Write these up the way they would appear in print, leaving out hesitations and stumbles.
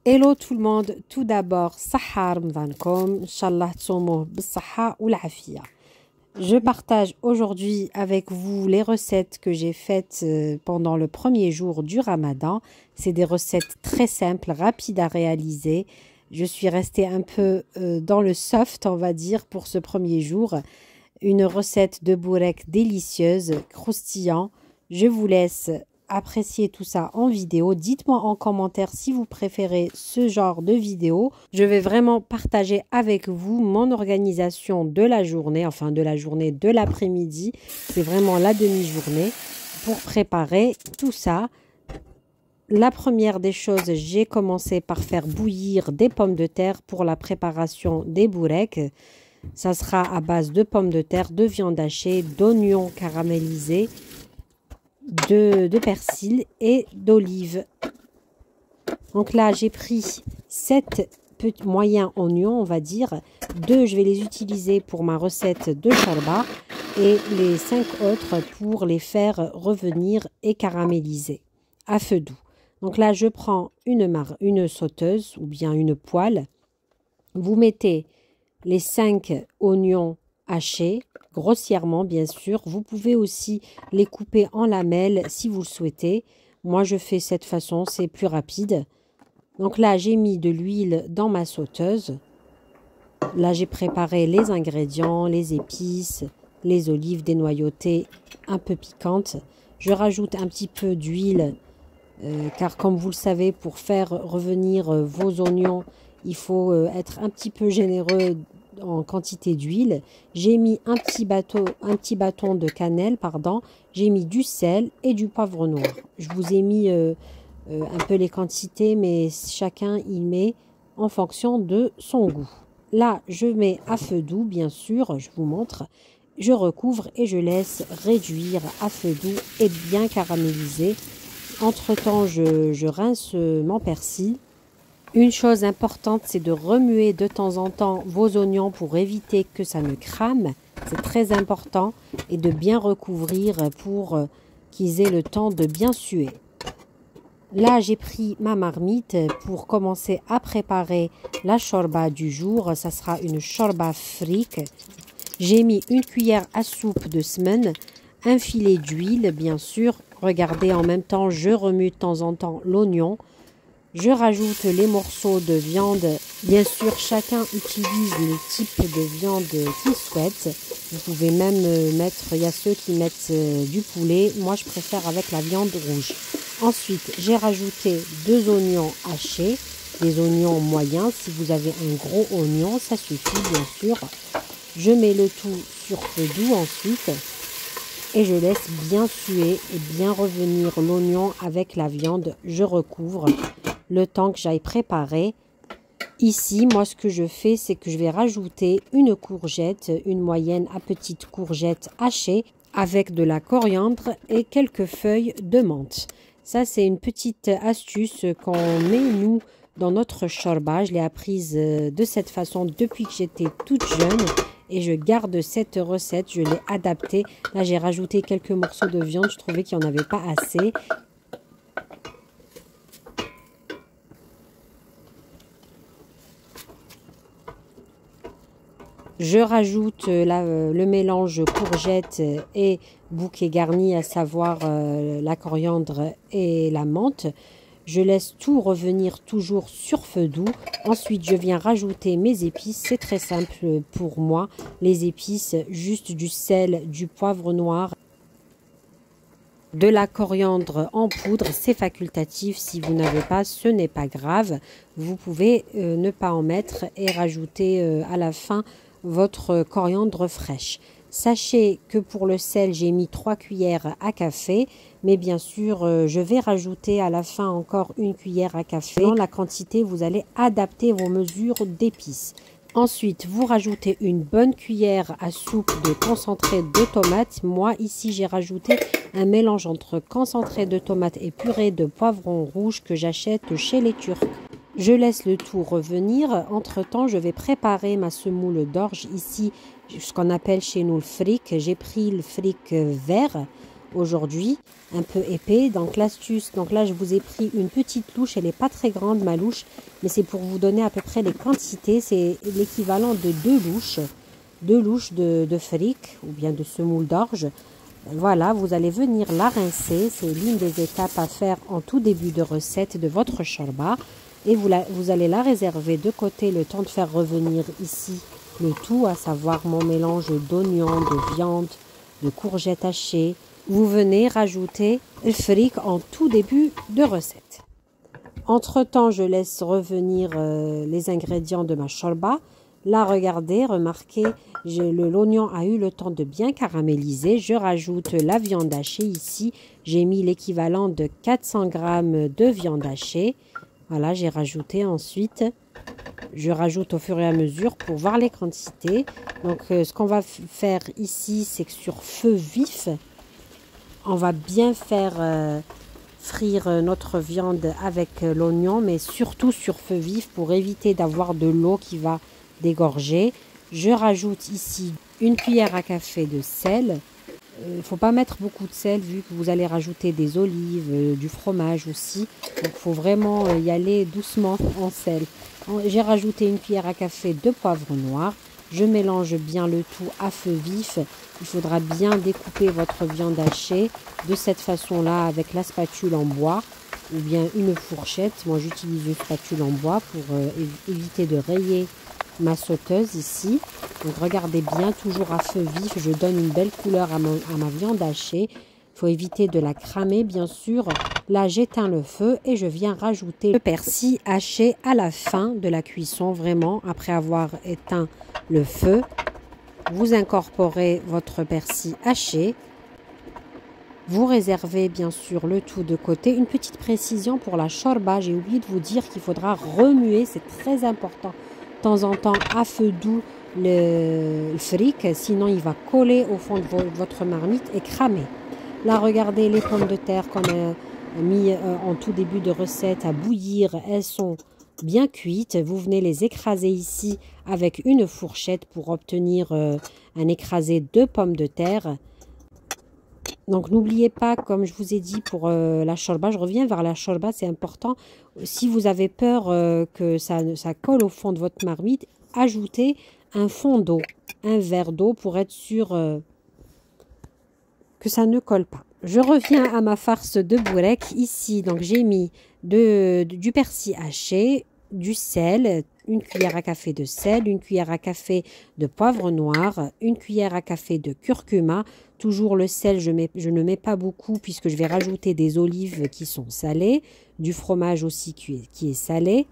Hello tout le monde, tout d'abord, صحة رمضانكم, Inch'Allah تصوموه بالصحة والعافية. Je partage aujourd'hui avec vous les recettes que j'ai faites pendant le premier jour du Ramadan. C'est des recettes très simples, rapides à réaliser. Je suis restée un peu dans le soft, on va dire, pour ce premier jour. Une recette de bourek délicieuse, croustillant. Je vous laisse apprécier tout ça en vidéo. Dites-moi en commentaire si vous préférez ce genre de vidéo. Je vais vraiment partager avec vous mon organisation de la journée, enfin de la journée de l'après-midi. C'est vraiment la demi-journée pour préparer tout ça. La première des choses, j'ai commencé par faire bouillir des pommes de terre pour la préparation des boureks. Ça sera à base de pommes de terre, de viande hachée, d'oignons caramélisés, de persil et d'olives. Donc là, j'ai pris 7 moyens oignons, on va dire. 2, je vais les utiliser pour ma recette de shorba et les 5 autres pour les faire revenir et caraméliser à feu doux. Donc là, je prends une sauteuse ou bien une poêle. Vous mettez les 5 oignons hachés, grossièrement bien sûr. Vous pouvez aussi les couper en lamelles si vous le souhaitez. Moi, je fais cette façon, c'est plus rapide. Donc là, j'ai mis de l'huile dans ma sauteuse. Là, j'ai préparé les ingrédients, les épices, les olives dénoyautées un peu piquantes. Je rajoute un petit peu d'huile, car comme vous le savez, pour faire revenir vos oignons, il faut être un petit peu généreux en quantité d'huile. J'ai mis un petit bâton de cannelle, pardon. J'ai mis du sel et du poivre noir. Je vous ai mis un peu les quantités, mais chacun y met en fonction de son goût. Là, je mets à feu doux, bien sûr, je vous montre. Je recouvre et je laisse réduire à feu doux et bien caraméliser. Entre-temps, je rince mon persil. Une chose importante, c'est de remuer de temps en temps vos oignons pour éviter que ça ne crame. C'est très important. Et de bien recouvrir pour qu'ils aient le temps de bien suer. Là, j'ai pris ma marmite pour commencer à préparer la shorba du jour. Ça sera une shorba fric. J'ai mis une cuillère à soupe de semaine, un filet d'huile, bien sûr. Regardez, en même temps, je remue de temps en temps l'oignon. Je rajoute les morceaux de viande. Bien sûr, chacun utilise le type de viande qu'il souhaite. Vous pouvez même mettre, il y a ceux qui mettent du poulet. Moi, je préfère avec la viande rouge. Ensuite, j'ai rajouté 2 oignons hachés, des oignons moyens. Si vous avez un gros oignon, ça suffit, bien sûr. Je mets le tout sur feu doux ensuite. Et je laisse bien suer et bien revenir l'oignon avec la viande. Je recouvre le temps que j'aille préparer. Ici, moi, ce que je fais, c'est que je vais rajouter une courgette, une moyenne à petite courgette hachée avec de la coriandre et quelques feuilles de menthe. Ça, c'est une petite astuce qu'on met, nous, dans notre shorba. Je l'ai apprise de cette façon depuis que j'étais toute jeune. Et je garde cette recette, je l'ai adaptée. Là, j'ai rajouté quelques morceaux de viande. Je trouvais qu'il n'y en avait pas assez. Je rajoute le mélange courgette et bouquet garni, à savoir la coriandre et la menthe. Je laisse tout revenir toujours sur feu doux. Ensuite, je viens rajouter mes épices. C'est très simple pour moi. Les épices, juste du sel, du poivre noir, de la coriandre en poudre. C'est facultatif. Si vous n'avez pas, ce n'est pas grave. Vous pouvez ne pas en mettre et rajouter à la fin votre coriandre fraîche. Sachez que pour le sel, j'ai mis 3 cuillères à café, mais bien sûr, je vais rajouter à la fin encore une cuillère à café. Dans la quantité, vous allez adapter vos mesures d'épices. Ensuite, vous rajoutez une bonne cuillère à soupe de concentré de tomates. Moi, ici, j'ai rajouté un mélange entre concentré de tomates et purée de poivron rouge que j'achète chez les Turcs. Je laisse le tout revenir. Entre-temps, je vais préparer ma semoule d'orge. Ici, ce qu'on appelle chez nous le fric. J'ai pris le fric vert. aujourd'hui, un peu épais. Donc l'astuce, donc là je vous ai pris une petite louche, elle n'est pas très grande ma louche, mais c'est pour vous donner à peu près les quantités. C'est l'équivalent de deux louches de fric ou bien de semoule d'orge. Voilà, vous allez venir la rincer, c'est l'une des étapes à faire en tout début de recette de votre shorba. Et vous allez la réserver de côté le temps de faire revenir ici le tout, à savoir mon mélange d'oignons, de viande, de courgettes hachées. Vous venez rajouter le fric en tout début de recette. Entre-temps, je laisse revenir les ingrédients de ma shorba. Là, regardez, remarquez, l'oignon a eu le temps de bien caraméliser. Je rajoute la viande hachée ici. J'ai mis l'équivalent de 400 g de viande hachée. Voilà, j'ai rajouté ensuite. Je rajoute au fur et à mesure pour voir les quantités. Donc, ce qu'on va faire ici, c'est que sur feu vif, on va bien faire frire notre viande avec l'oignon, mais surtout sur feu vif pour éviter d'avoir de l'eau qui va dégorger. Je rajoute ici une cuillère à café de sel. Il ne faut pas mettre beaucoup de sel vu que vous allez rajouter des olives, du fromage aussi. Donc il faut vraiment y aller doucement en sel. J'ai rajouté une cuillère à café de poivre noir. Je mélange bien le tout à feu vif. Il faudra bien découper votre viande hachée de cette façon-là avec la spatule en bois ou bien une fourchette. Moi j'utilise une spatule en bois pour éviter de rayer ma sauteuse ici. Donc regardez bien, toujours à feu vif, je donne une belle couleur à ma viande hachée. Il faut éviter de la cramer bien sûr. Là j'éteins le feu et je viens rajouter le persil haché à la fin de la cuisson, vraiment après avoir éteint le feu. Vous incorporez votre persil haché. Vous réservez bien sûr le tout de côté. Une petite précision pour la shorba, j'ai oublié de vous dire qu'il faudra remuer, c'est très important. De temps en temps à feu doux le fric, sinon il va coller au fond de votre marmite et cramer. Là regardez les pommes de terre qu'on a mis en tout début de recette à bouillir, elles sont bien cuites. Vous venez les écraser ici avec une fourchette pour obtenir un écrasé de pommes de terre. Donc n'oubliez pas, comme je vous ai dit pour la shorba, je reviens vers la shorba, c'est important. Si vous avez peur que ça colle au fond de votre marmite, ajoutez un fond d'eau, un verre d'eau pour être sûr que ça ne colle pas. Je reviens à ma farce de bourek. Ici, donc j'ai mis du persil haché, du sel, une cuillère à café de sel, une cuillère à café de poivre noir, une cuillère à café de curcuma. Toujours le sel, je ne mets pas beaucoup puisque je vais rajouter des olives qui sont salées, du fromage aussi qui est salé.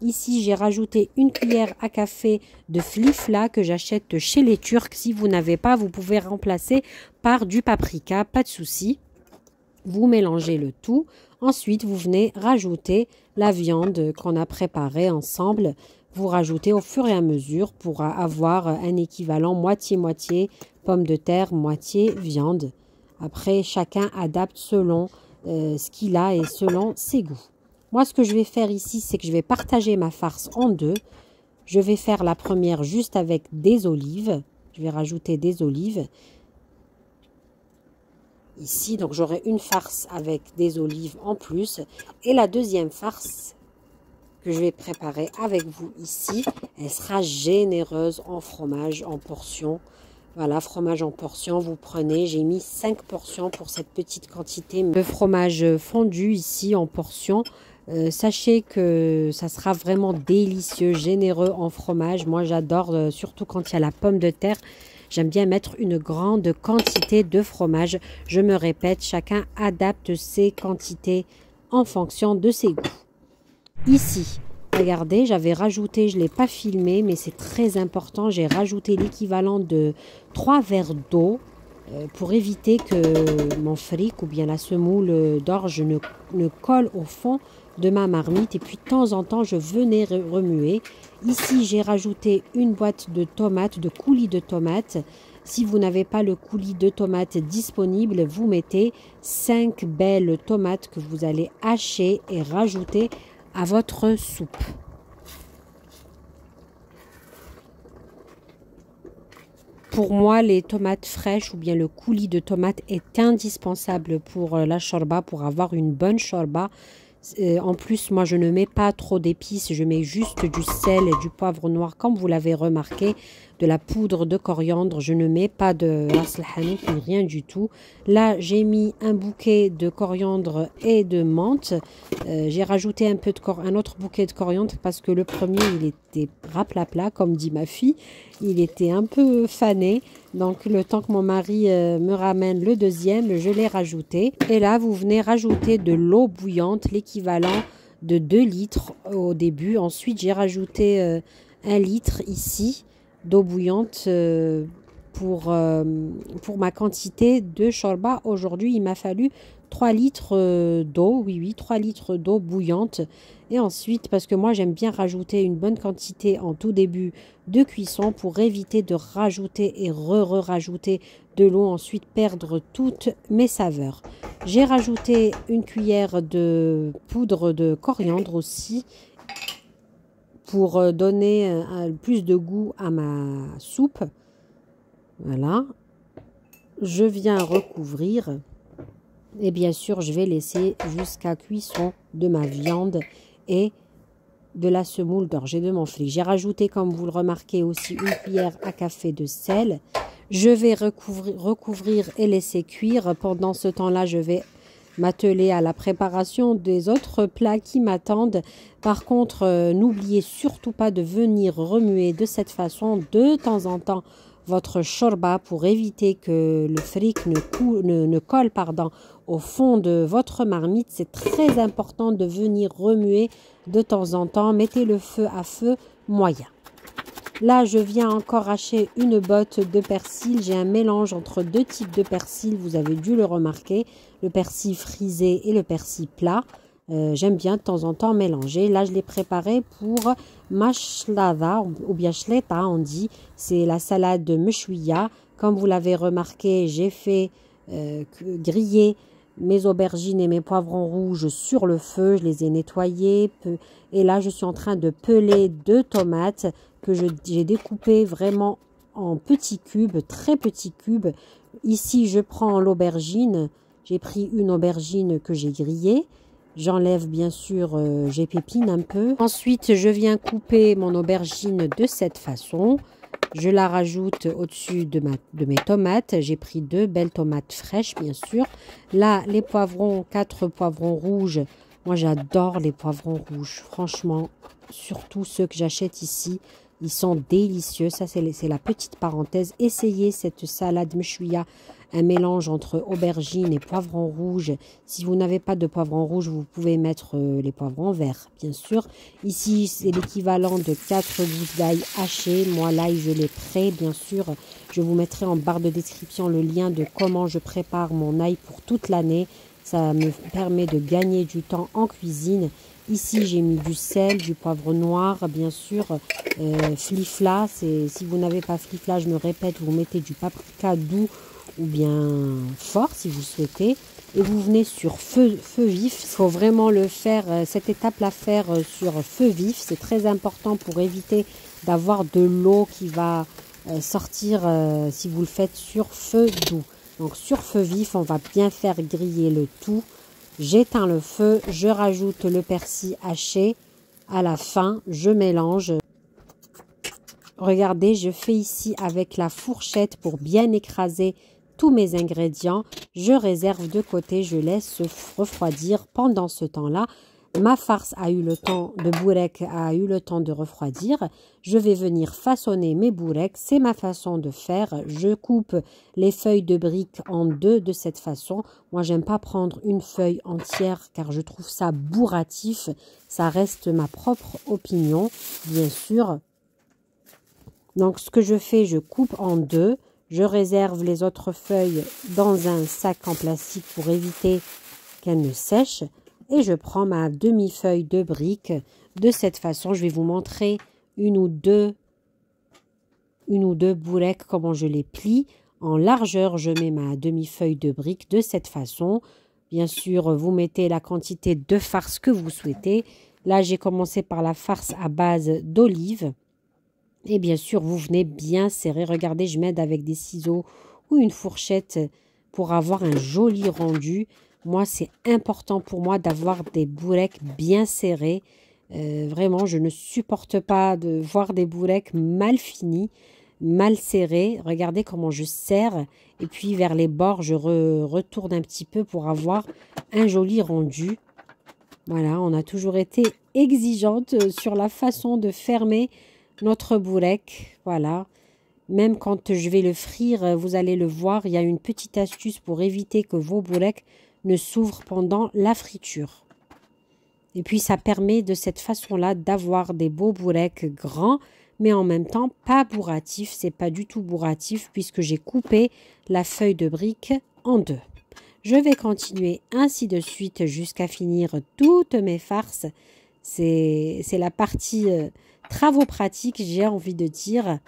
Ici, j'ai rajouté une cuillère à café de flifla que j'achète chez les Turcs. Si vous n'avez pas, vous pouvez remplacer par du paprika, pas de souci. Vous mélangez le tout. Ensuite, vous venez rajouter la viande qu'on a préparée ensemble. Vous rajoutez au fur et à mesure pour avoir un équivalent moitié-moitié pommes de terre, moitié viande. Après, chacun adapte selon ce qu'il a et selon ses goûts. Moi, ce que je vais faire ici, c'est que je vais partager ma farce en deux. Je vais faire la première juste avec des olives. Je vais rajouter des olives. Ici, donc j'aurai une farce avec des olives en plus. Et la deuxième farce que je vais préparer avec vous ici, elle sera généreuse en fromage, en portions. Voilà, fromage en portions, vous prenez, j'ai mis 5 portions pour cette petite quantité. Le fromage fondu ici en portions. Sachez que ça sera vraiment délicieux, généreux en fromage. Moi, j'adore, surtout quand il y a la pomme de terre. J'aime bien mettre une grande quantité de fromage. Je me répète, chacun adapte ses quantités en fonction de ses goûts. Ici, regardez, j'avais rajouté, je ne l'ai pas filmé, mais c'est très important. J'ai rajouté l'équivalent de 3 verres d'eau pour éviter que mon fric ou bien la semoule d'orge ne colle au fond de ma marmite. Et puis de temps en temps, je venais remuer. Ici, j'ai rajouté une boîte de tomates, de coulis de tomates. Si vous n'avez pas le coulis de tomates disponible, vous mettez 5 belles tomates que vous allez hacher et rajouter à votre soupe. Pour moi, les tomates fraîches ou bien le coulis de tomates est indispensable pour la shorba, pour avoir une bonne shorba. En plus, moi, je ne mets pas trop d'épices. Je mets juste du sel et du poivre noir, comme vous l'avez remarqué, de la poudre de coriandre. Je ne mets pas de ras el hanout ni rien du tout. Là, j'ai mis un bouquet de coriandre et de menthe. J'ai rajouté un autre bouquet de coriandre parce que le premier, il était raplapla, comme dit ma fille. Il était un peu fané. Donc, le temps que mon mari me ramène le deuxième, je l'ai rajouté. Et là, vous venez rajouter de l'eau bouillante, l'équivalent de 2 litres au début. Ensuite, j'ai rajouté 1 litre ici d'eau bouillante pour ma quantité de shorba. Aujourd'hui, il m'a fallu 3 litres d'eau. Oui, 3 litres d'eau bouillante. Et ensuite, parce que moi, j'aime bien rajouter une bonne quantité en tout début de cuisson pour éviter de rajouter et rajouter de l'eau, ensuite perdre toutes mes saveurs. J'ai rajouté une cuillère de poudre de coriandre aussi pour donner plus de goût à ma soupe. Voilà. Je viens recouvrir et bien sûr, je vais laisser jusqu'à cuisson de ma viande et de la semoule d'orge et de mon flic. J'ai rajouté, comme vous le remarquez aussi, une cuillère à café de sel. Je vais recouvrir et laisser cuire. Pendant ce temps-là, je vais m'atteler à la préparation des autres plats qui m'attendent. Par contre, n'oubliez surtout pas de venir remuer de cette façon de temps en temps votre shorba pour éviter que le fric ne colle au fond de votre marmite. C'est très important de venir remuer de temps en temps. Mettez le feu à feu moyen. Là, je viens encore hacher une botte de persil. J'ai un mélange entre 2 types de persil. Vous avez dû le remarquer, le persil frisé et le persil plat. J'aime bien de temps en temps mélanger. Là, je l'ai préparé pour mashlada ou bien shleta, on dit. C'est la salade de meshouia. Comme vous l'avez remarqué, j'ai fait griller mes aubergines et mes poivrons rouges sur le feu. Je les ai nettoyés. Et là, je suis en train de peler 2 tomates que j'ai découpées vraiment en petits cubes, très petits cubes. Ici, je prends l'aubergine. J'ai pris une aubergine que j'ai grillée. J'enlève bien sûr, j'épépine un peu. Ensuite, je viens couper mon aubergine de cette façon. Je la rajoute au-dessus de mes tomates. J'ai pris 2 belles tomates fraîches, bien sûr. Là, les poivrons, 4 poivrons rouges. Moi, j'adore les poivrons rouges. Franchement, surtout ceux que j'achète ici. Ils sont délicieux. Ça, c'est la petite parenthèse. Essayez cette salade meshouia, un mélange entre aubergine et poivrons rouges. Si vous n'avez pas de poivrons rouges, vous pouvez mettre les poivrons verts, bien sûr. Ici, c'est l'équivalent de 4 gousses d'ail hachées. Moi, l'ail, je l'ai prêt, bien sûr. Je vous mettrai en barre de description le lien de comment je prépare mon ail pour toute l'année. Ça me permet de gagner du temps en cuisine. Ici, j'ai mis du sel, du poivre noir, bien sûr, flifla. Si vous n'avez pas flifla, je me répète, vous mettez du paprika doux ou bien fort si vous souhaitez. Et vous venez sur feu vif. Il faut vraiment le faire, cette étape la faire sur feu vif. C'est très important pour éviter d'avoir de l'eau qui va sortir si vous le faites sur feu doux. Donc sur feu vif, on va bien faire griller le tout. J'éteins le feu, je rajoute le persil haché. À la fin, je mélange. Regardez, je fais ici avec la fourchette pour bien écraser tous mes ingrédients. Je réserve de côté, je laisse refroidir. Pendant ce temps-là, ma farce a eu le temps, de bourek a eu le temps de refroidir. Je vais venir façonner mes boureks. C'est ma façon de faire. Je coupe les feuilles de briques en 2 de cette façon. Moi, j'aime pas prendre une feuille entière car je trouve ça bourratif. Ça reste ma propre opinion, bien sûr. Donc, ce que je fais, je coupe en 2. Je réserve les autres feuilles dans un sac en plastique pour éviter qu'elles ne sèchent. Et je prends ma demi-feuille de briques. De cette façon, je vais vous montrer une ou deux boureks, comment je les plie. En largeur, je mets ma demi-feuille de briques de cette façon. Bien sûr, vous mettez la quantité de farce que vous souhaitez. Là, j'ai commencé par la farce à base d'olive. Et bien sûr, vous venez bien serrer. Regardez, je m'aide avec des ciseaux ou une fourchette pour avoir un joli rendu. Moi, c'est important pour moi d'avoir des boureks bien serrés. Vraiment, je ne supporte pas de voir des boureks mal finis, mal serrés. Regardez comment je serre. Et puis, vers les bords, je retourne un petit peu pour avoir un joli rendu. Voilà, on a toujours été exigeante sur la façon de fermer notre bourek. Voilà. Même quand je vais le frire, vous allez le voir, il y a une petite astuce pour éviter que vos boureks ne s'ouvrent pendant la friture. Et puis ça permet de cette façon-là d'avoir des beaux boureks grands, mais en même temps pas bourratifs. C'est pas du tout bourratif puisque j'ai coupé la feuille de brique en deux. Je vais continuer ainsi de suite jusqu'à finir toutes mes farces. C'est la partie travaux pratiques, j'ai envie de dire.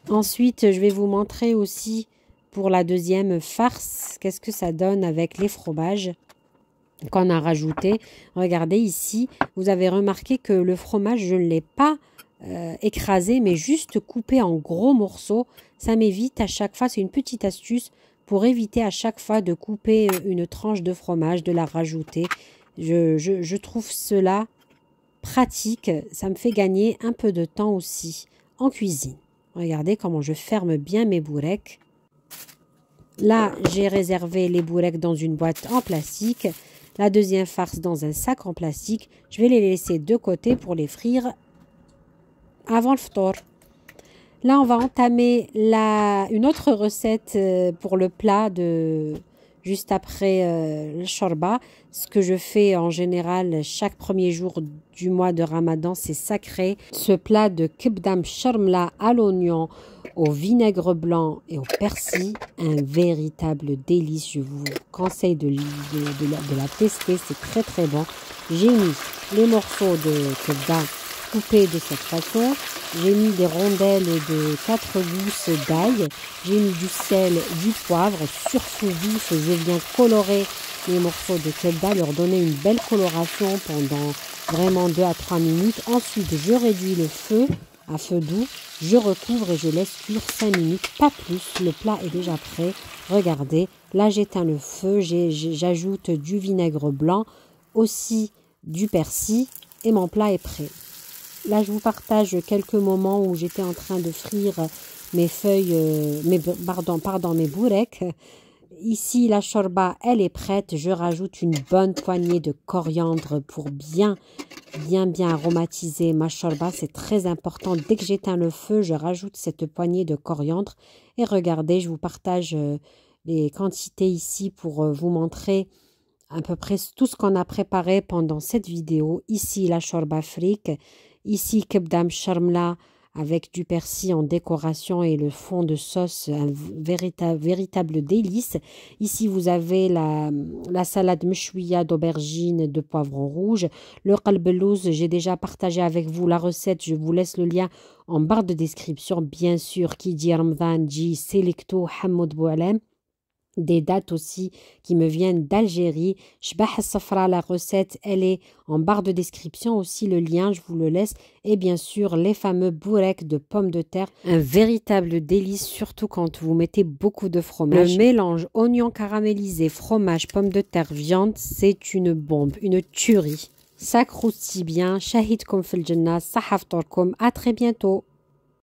Ensuite, je vais vous montrer aussi pour la deuxième farce, qu'est-ce que ça donne avec les fromages qu'on a rajouté. Regardez ici, vous avez remarqué que le fromage, je ne l'ai pas écrasé, mais juste coupé en gros morceaux. Ça m'évite à chaque fois, c'est une petite astuce pour éviter à chaque fois de couper une tranche de fromage, de la rajouter. Je trouve cela pratique, ça me fait gagner un peu de temps aussi en cuisine. Regardez comment je ferme bien mes boureks. Là, j'ai réservé les boureks dans une boîte en plastique. La deuxième farce dans un sac en plastique. Je vais les laisser de côté pour les frire avant le ftour. Là, on va entamer une autre recette pour le plat juste après le shorba. Ce que je fais en général chaque premier jour du mois de Ramadan, c'est sacré. Ce plat de kebdam sharmla à l'oignon, au vinaigre blanc et au persil, un véritable délice. Je vous conseille de la tester, c'est très très bon. J'ai mis les morceaux de kebdam coupés de cette façon. J'ai mis des rondelles de 4 gousses d'ail. J'ai mis du sel, du poivre sur feu vif. Je viens colorer les morceaux de kebda, leur donner une belle coloration pendant vraiment 2 à 3 minutes. Ensuite, je réduis le feu à feu doux. Je recouvre et je laisse cuire 5 minutes, pas plus. Le plat est déjà prêt. Regardez, là j'éteins le feu. J'ajoute du vinaigre blanc, aussi du persil et mon plat est prêt. Là, je vous partage quelques moments où j'étais en train de frire mes feuilles, mes boureks. Ici, la shorba, elle est prête. Je rajoute une bonne poignée de coriandre pour bien aromatiser ma shorba. C'est très important. Dès que j'éteins le feu, je rajoute cette poignée de coriandre. Et regardez, je vous partage les quantités ici pour vous montrer à peu près tout ce qu'on a préparé pendant cette vidéo. Ici, la shorba fric. Ici, kebdam sharmla avec du persil en décoration et le fond de sauce, un véritable délice. Ici, vous avez la salade meshouia d'aubergine de poivron rouge. Le qalbelouz, j'ai déjà partagé avec vous la recette. Je vous laisse le lien en barre de description. Bien sûr, qui dit Ramadan, dit Selecto Hamoud Boualem. Des dates aussi qui me viennent d'Algérie. Shbah al-Safra, la recette, elle est en barre de description aussi, le lien, je vous le laisse. Et bien sûr, les fameux boureks de pommes de terre, un véritable délice, surtout quand vous mettez beaucoup de fromage. Le mélange oignon caramélisé, fromage, pommes de terre, viande, c'est une bombe, une tuerie. Ça croustille bien. Shahidkoum fil jannah, sahaf torkoum. À très bientôt.